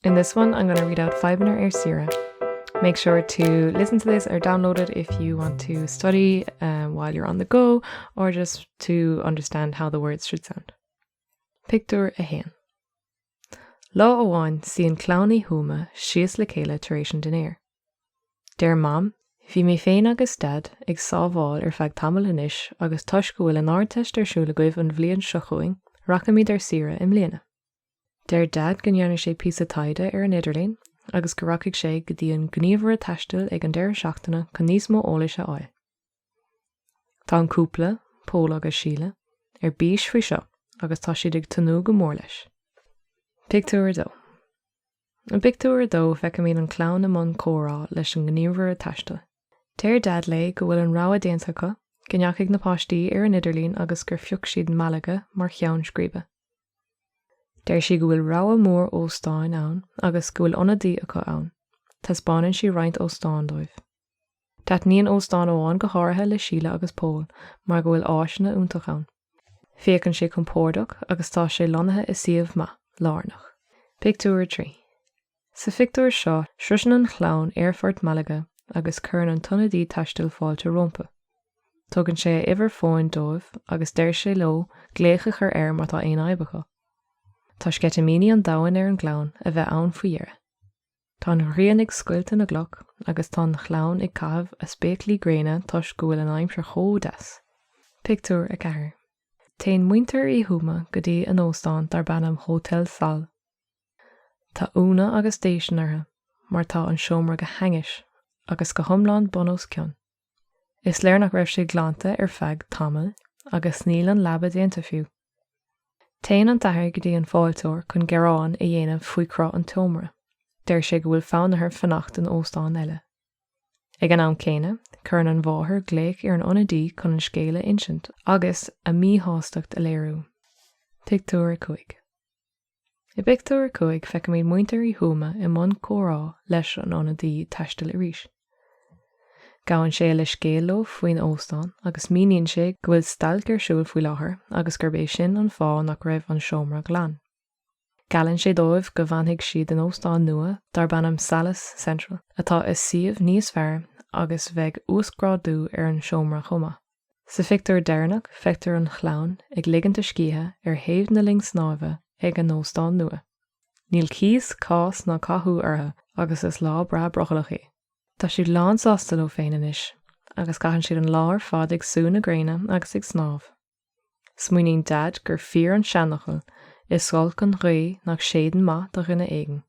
In this one, I'm going to read out Fadhbanna saoire. Make sure to listen to this or download it if you want to study while you're on the go or just to understand how the words should sound. Pictiúr a hain. Lá amháin síon clownaí húma síos le chéile tar éis an den éir. Deir mam, bhí mé féin agus dad ag sábháil ar feadh tamil inis agus toisc go bhfuil an áirteist arsúil le goibh an bhliain seo chuing racham ar saoire im mbliana. Deir dad go ndearna sé píosa taide ar an idirlín agus go rachaigh sé go dtí an gníomhar taistil ag an deir seachtaine chun níos mó eolaithe áil. Tá an cúpla, Pól agus Síle, ar bís faoi seo agus tá siad ag tanú go mór leis. Pictiúr dó. An pictiúr dó feicim míad an clown amón córá leis an gníomhar taistil. Deir dad le go bhfuil an rá a déantacha go ndeachaigh na páistí ar an idirlín agus gur fiúch siad Malaga mar cheann scríbe. Deir si go bhfuil rá mór óstáin ann agus go bhfuil ionadaí acu ann. Tá spáinann si roinnt óstáin dóibh. Tá níon óstáin amháin go háirithe le Síle agus Pól mar go bhfuil áisina úntach ann. Féacann sé compordach agus tá sé lonathe is siomh ma, lárnach. Pictiúr 3. Sa pictiúr seo sruiseann an chlawn ar Fort Malaga agus chuireann an tonadaí taistil fáilte rompa. Tugann sé iver fóin dóibh agus deir sé leo gléocha chur air mar tá aon aibecha. Tá scetamíní an dahan ar an gclown a bheith ann faoi dheire. Tá an rian ag scuilte na gluc agus tá an chlawn ag caithfh a spéaclaí gréine toisc go bhfuil an aimsir chomh deas. Pictiúr a 4. Téann muintir í húma go dtí an óstáin dar bannam Hotel Sal. Tá úna agus déisiúnartha mar tá an seomra go hangis agus go thomláin bonós ceann. Is léir nach raibh sé glánta ar feadh tamil agus níl an labba déanta fiú. Téann an tathair go dtí an fáilteoir chun gearán a dhéanamh faoi crá an tomra. Deir sé go bhfuil fánathar fannacht an óstáin eile. Ag an am céine, chuireann an bháthair gléic ar an ionadaí chun an scéile insint agus a míthóstacht a léirú. Pictiúr 5. I pictiúr 5 feicim míad muintir í húma i mbun córá leis an ionadaí taistil arís. Gabhann sé le scéal faoin óstáin agus míonn sé go bhfuil stailc ar siúil faoi láthair agus gur bééis sin an fá nach raibh an seomra glán. Galann sé dóibh go bhainfidh siad an óstáin nua dar bannam Salas Central atá is siomh níos fearr agus bheidh úscrádú ar an seomra chuma. Sa pictiúr deirnach feictear an chlawn ag ligannta scíthe ar thaobh na ling snáibhe ag an óstáin nua. Níl cíos cás ná cathú ortha agus is lá bra brochalach é. Tá siad lán sástal ó féin inis, agus caitheann siad an lár fad ag súna na gréine agus ag snábh. Smaoiníonn dad gur fíor an seanachil is sáil chun ré nach séadan maith do rinne éigean.